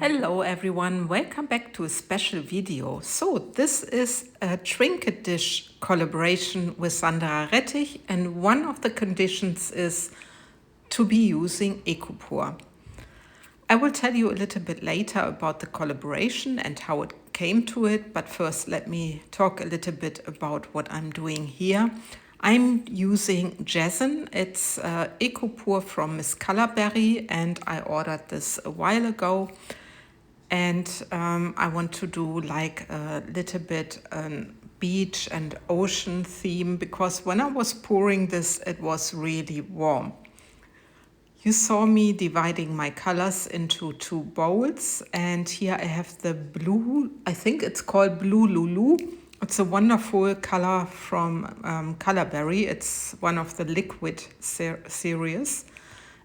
Hello everyone, welcome back to a special video. So this is a trinket dish collaboration with Sandra and one of the conditions is to be using EcoPur. I will tell you a little bit later about the collaboration and how it came to it, but first let me talk a little bit about what I'm doing here. I'm using Jesin. It's EcoPur from Miss ColorBerry and I ordered this a while ago. And I want to do like a little bit beach and ocean theme because when I was pouring this, it was really warm. You saw me dividing my colors into two bowls, and here I have the blue, I think it's called Blue Lulu. It's a wonderful color from ColorBerry. It's one of the liquid series.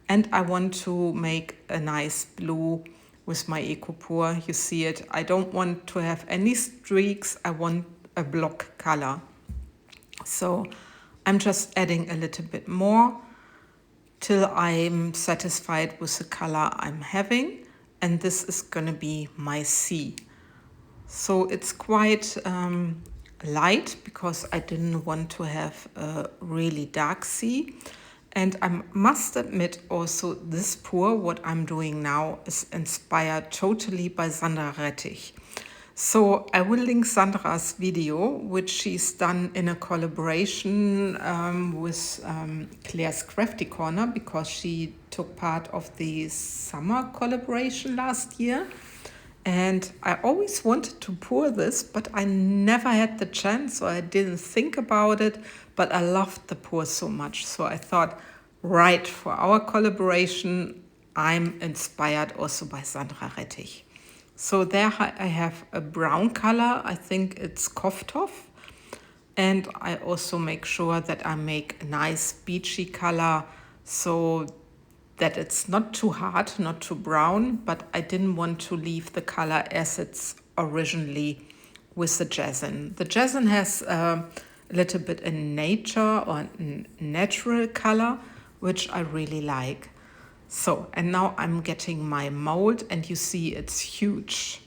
And I want to make a nice blue with my EcoPur. You see it. I don't want to have any streaks. I want a block color. So I'm just adding a little bit more till I'm satisfied with the color I'm having. And this is going to be my sea. So it's quite light because I didn't want to have a really dark sea. And I must admit also this pour, what I'm doing now, is inspired totally by Sandra. So I will link Sandra's video, which she's done in a collaboration with Claire's Crafty Corner because she took part of the summer collaboration last year. And I always wanted to pour this, but I never had the chance or I didn't think about it. But I loved the pour so much. So I thought, right, for our collaboration, I'm inspired also by Sandra. So there I have a brown color. I think it's Koftov. And I also make sure that I make a nice beachy color so that it's not too hard, not too brown, but I didn't want to leave the color as it's originally with the Jesin. The Jesin has a little bit a nature or natural color, which I really like. So, and now I'm getting my mold and you see it's huge.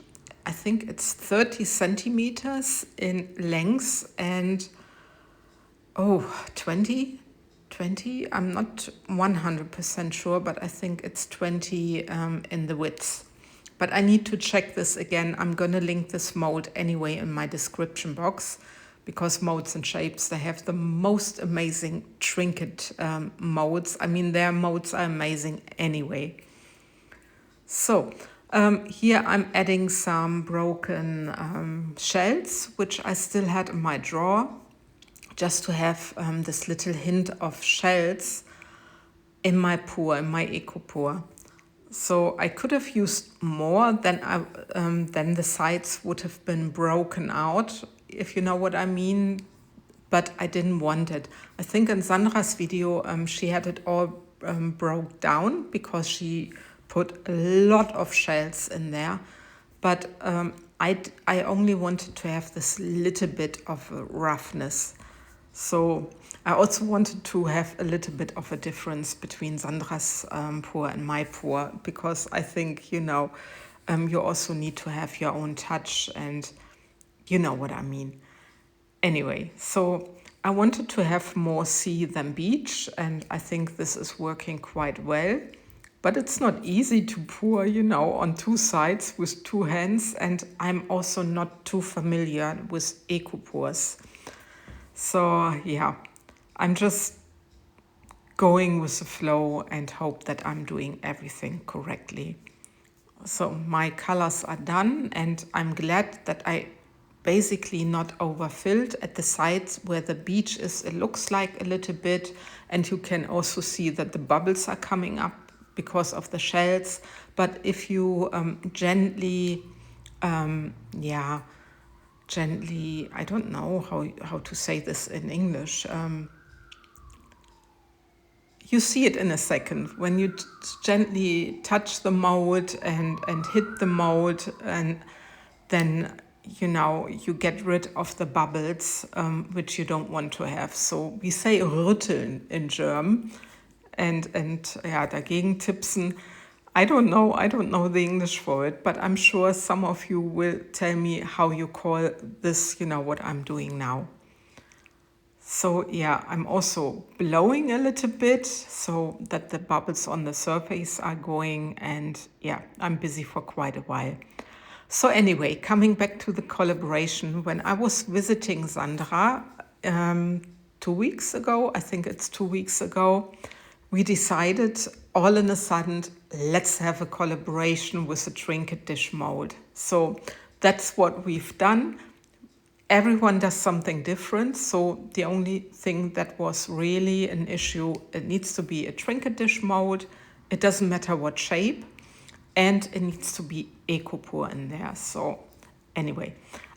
I think it's 30 centimeters in length and 20, I'm not 100% sure, but I think it's 20 in the width. But I need to check this again. I'm going to link this mold anyway in my description box because MoldsandShapes, they have the most amazing trinket molds. I mean, their molds are amazing anyway. So here I'm adding some broken shells, which I still had in my drawer, just to have this little hint of shells in my pour, in my EcoPur. So I could have used more than the sides would have been broken out, if you know what I mean, but I didn't want it. I think in Sandra's video, she had it all broke down because she put a lot of shells in there, but I only wanted to have this little bit of roughness. So I also wanted to have a little bit of a difference between Sandra's pour and my pour because I think, you know, you also need to have your own touch and you know what I mean. Anyway, so I wanted to have more sea than beach and I think this is working quite well. But it's not easy to pour, you know, on two sides with two hands and I'm also not too familiar with EcoPurs. So yeah, I'm just going with the flow and hope that I'm doing everything correctly. So my colors are done and I'm glad that I basically not overfilled at the sides where the beach is. It looks like a little bit and you can also see that the bubbles are coming up because of the shells. But if you gently, I don't know how to say this in English. You see it in a second when you gently touch the mold and hit the mold, and then you know you get rid of the bubbles which you don't want to have. So we say rütteln in German and ja, dagegen tipsen. I don't know the English for it, but I'm sure some of you will tell me how you call this, you know, what I'm doing now. So yeah, I'm also blowing a little bit so that the bubbles on the surface are going, and yeah, I'm busy for quite a while. So anyway, coming back to the collaboration, when I was visiting Sandra 2 weeks ago, I think it's 2 weeks ago, we decided all in a sudden, let's have a collaboration with the Trinket Dish Mold. So that's what we've done. Everyone does something different, so the only thing that was really an issue, it needs to be a trinket dish mold. It doesn't matter what shape, and it needs to be eco-pure in there. So anyway,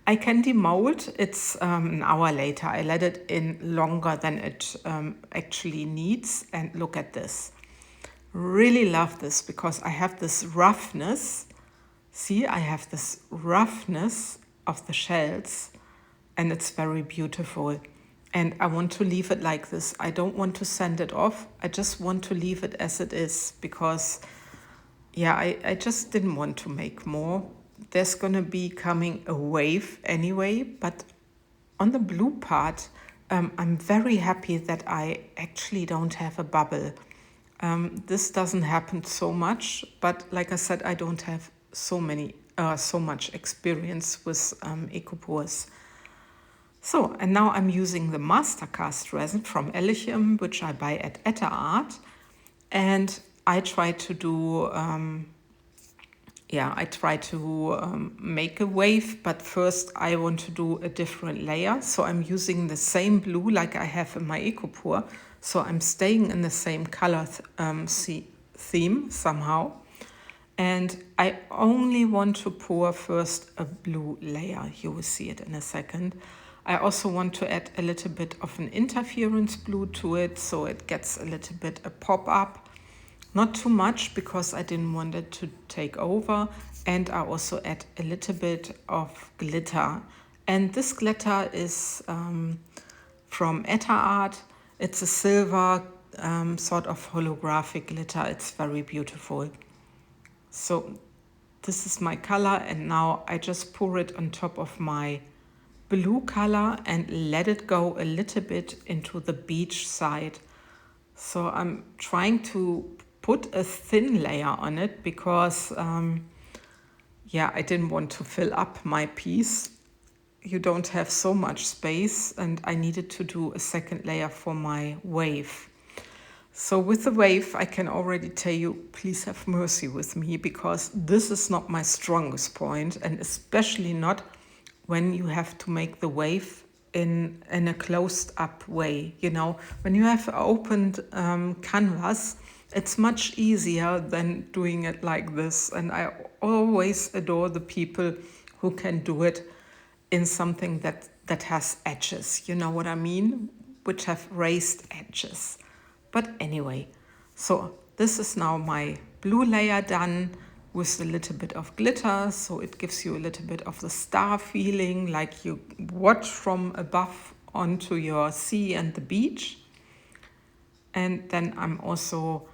I can demold. It's an hour later. I let it in longer than it actually needs, and look at this. Really love this because I have this roughness. See, I have this roughness of the shells, and it's very beautiful. And I want to leave it like this. I don't want to sand it off. I just want to leave it as it is because, yeah, I just didn't want to make more. There's going to be coming a wave anyway, but on the blue part, I'm very happy that I actually don't have a bubble. This doesn't happen so much, but like I said, I don't have so much experience with eco-pures. So, and now I'm using the Mastercast resin from Elegum, which I buy at Etta Art. And I try to do, make a wave, but first I want to do a different layer. So I'm using the same blue like I have in my eco-pure. So I'm staying in the same color theme somehow. And I only want to pour first a blue layer. You will see it in a second. I also want to add a little bit of an interference blue to it, so it gets a little bit a pop-up. Not too much because I didn't want it to take over. And I also add a little bit of glitter. And this glitter is from Etta Art. It's a silver sort of holographic glitter. It's very beautiful. So this is my color, and now I just pour it on top of my blue color and let it go a little bit into the beach side. So I'm trying to put a thin layer on it because, I didn't want to fill up my piece. You don't have so much space, and I needed to do a second layer for my wave. So with the wave, I can already tell you, please have mercy with me because this is not my strongest point, and especially not when you have to make the wave in a closed up way. You know, when you have opened canvas, it's much easier than doing it like this. And I always adore the people who can do it in something that has edges, you know what I mean? Which have raised edges. But anyway, so this is now my blue layer done with a little bit of glitter, so it gives you a little bit of the star feeling, like you watch from above onto your sea and the beach. And then I'm also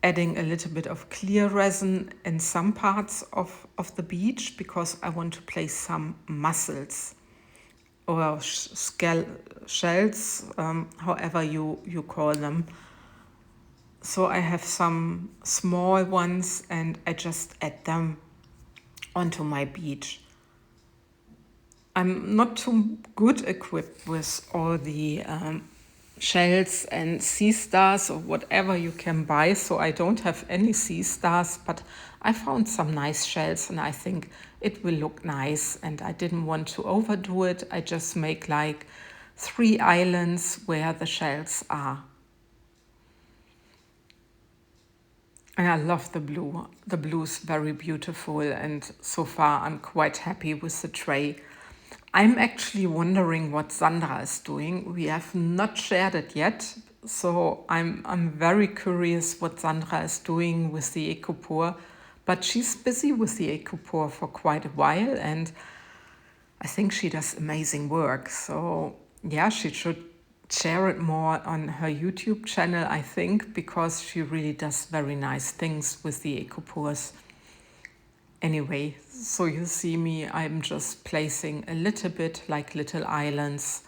adding a little bit of clear resin in some parts of the beach because I want to place some mussels or shells, however you call them. So I have some small ones and I just add them onto my beach. I'm not too good equipped with all the shells and sea stars or whatever you can buy, so I don't have any sea stars, but I found some nice shells and I think it will look nice, and I didn't want to overdo it. I just make like 3 islands where the shells are. And I love the blue. The blue is very beautiful, and so far I'm quite happy with the tray. I'm actually wondering what Sandra is doing. We have not shared it yet, so I'm very curious what Sandra is doing with the eco-pure. But she's busy with the eco-pure for quite a while, and I think she does amazing work. So yeah, she should share it more on her YouTube channel, I think, because she really does very nice things with the eco pours. Anyway, so you see me, I'm just placing a little bit like little islands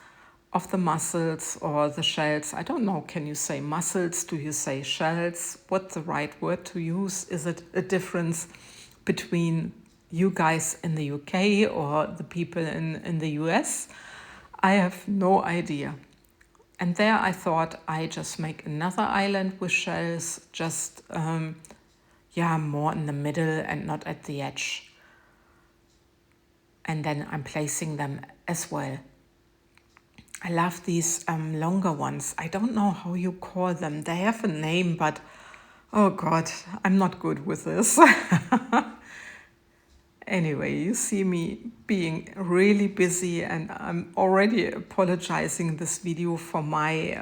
of the mussels or the shells. I don't know, can you say mussels? Do you say shells? What's the right word to use? Is it a difference between you guys in the UK or the people in the US? I have no idea. And there I thought I just make another island with shells, just more in the middle and not at the edge. And then I'm placing them as well. I love these longer ones. I don't know how you call them. They have a name, but oh God, I'm not good with this. Anyway, you see me being really busy, and I'm already apologizing this video for my,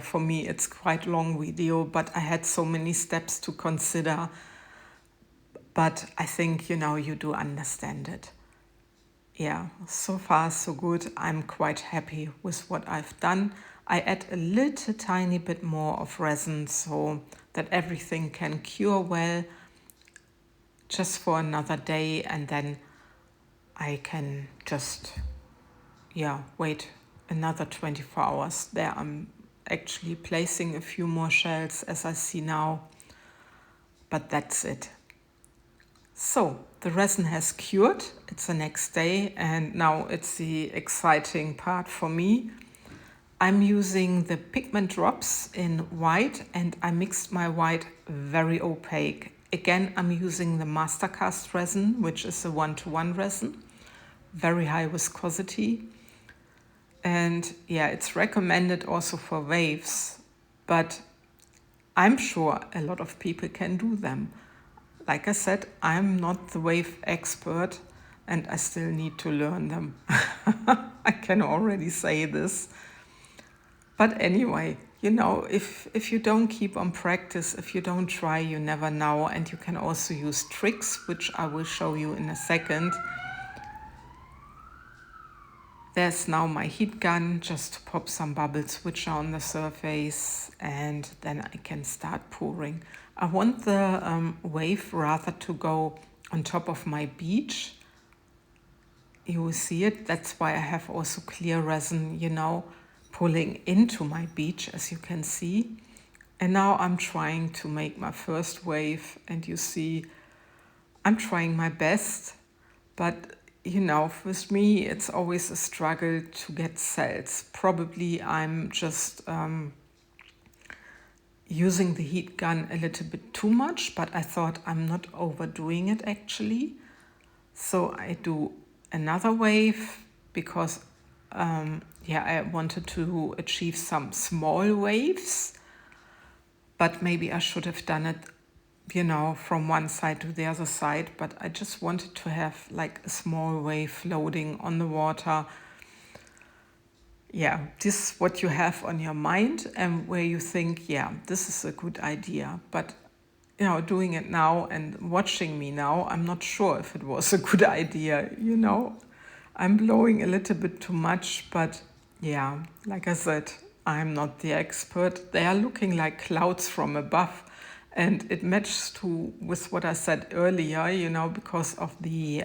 for me it's quite a long video, but I had so many steps to consider. But I think, you do understand it. Yeah, so far so good. I'm quite happy with what I've done. I add a little tiny bit more of resin so that everything can cure well just for another day, and then I can just, wait another 24 hours. There I'm actually placing a few more shells as I see now, but that's it. So the resin has cured, it's the next day, and now it's the exciting part for me. I'm using the pigment drops in white, and I mixed my white very opaque. Again, I'm using the Mastercast resin, which is a 1-to-1 resin, very high viscosity. And it's recommended also for waves, but I'm sure a lot of people can do them. Like I said, I'm not the wave expert, and I still need to learn them. I can already say this. But anyway, if you don't keep on practice, if you don't try, you never know. And you can also use tricks, which I will show you in a second. There's now my heat gun, just to pop some bubbles which are on the surface, and then I can start pouring. I want the wave rather to go on top of my beach. You will see it. That's why I have also clear resin, pulling into my beach, as you can see. And now I'm trying to make my first wave, and you see I'm trying my best, but with me it's always a struggle to get cells. Probably I'm just using the heat gun a little bit too much, but I thought I'm not overdoing it actually. So I do another wave because I wanted to achieve some small waves, but maybe I should have done it, from one side to the other side, but I just wanted to have like a small wave floating on the water. Yeah, this is what you have on your mind and where you think, this is a good idea. But, doing it now and watching me now, I'm not sure if it was a good idea, I'm blowing a little bit too much, but like I said, I'm not the expert. They are looking like clouds from above, and it matches with what I said earlier, because of the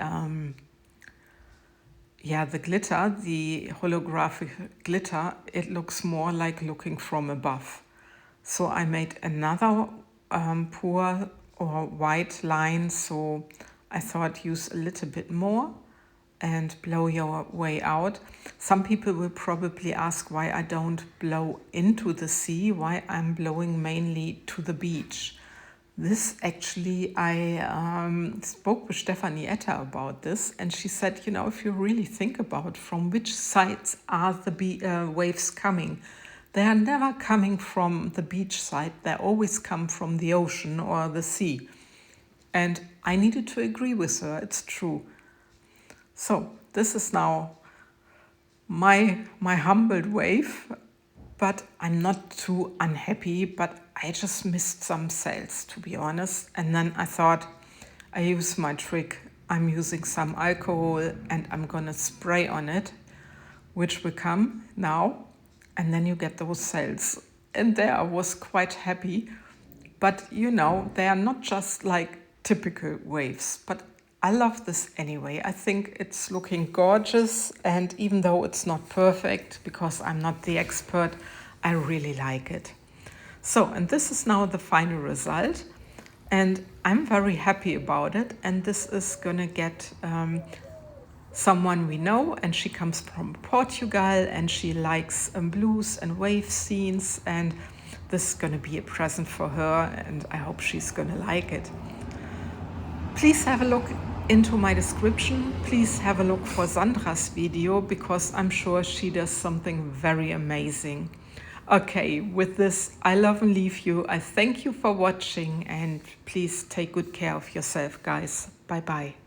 the glitter, the holographic glitter, it looks more like looking from above. So I made another pour or white line, so I thought use a little bit more and blow your way out. Some people will probably ask why I don't blow into the sea, why I'm blowing mainly to the beach. This actually, I spoke with Stefanietta about this, and she said, if you really think about from which sides are the waves coming, they are never coming from the beach side, they always come from the ocean or the sea. And I needed to agree with her, it's true. So this is now my humbled wave, but I'm not too unhappy, but I just missed some cells, to be honest. And then I thought, I use my trick. I'm using some alcohol and I'm gonna spray on it, which will come now. and then you get those cells. And there I was quite happy. But you know, they are not just like typical waves, but I love this anyway. I think it's looking gorgeous, and even though it's not perfect, because I'm not the expert, I really like it. So, and this is now the final result, and I'm very happy about it. And this is gonna get someone we know, and she comes from Portugal, and she likes blues and wave scenes, and this is gonna be a present for her, and I hope she's gonna like it. Please have a look into my description. Please have a look for Sandra's video, because I'm sure she does something very amazing. Okay, with this, I love and leave you. I thank you for watching, and please take good care of yourself, guys. Bye bye.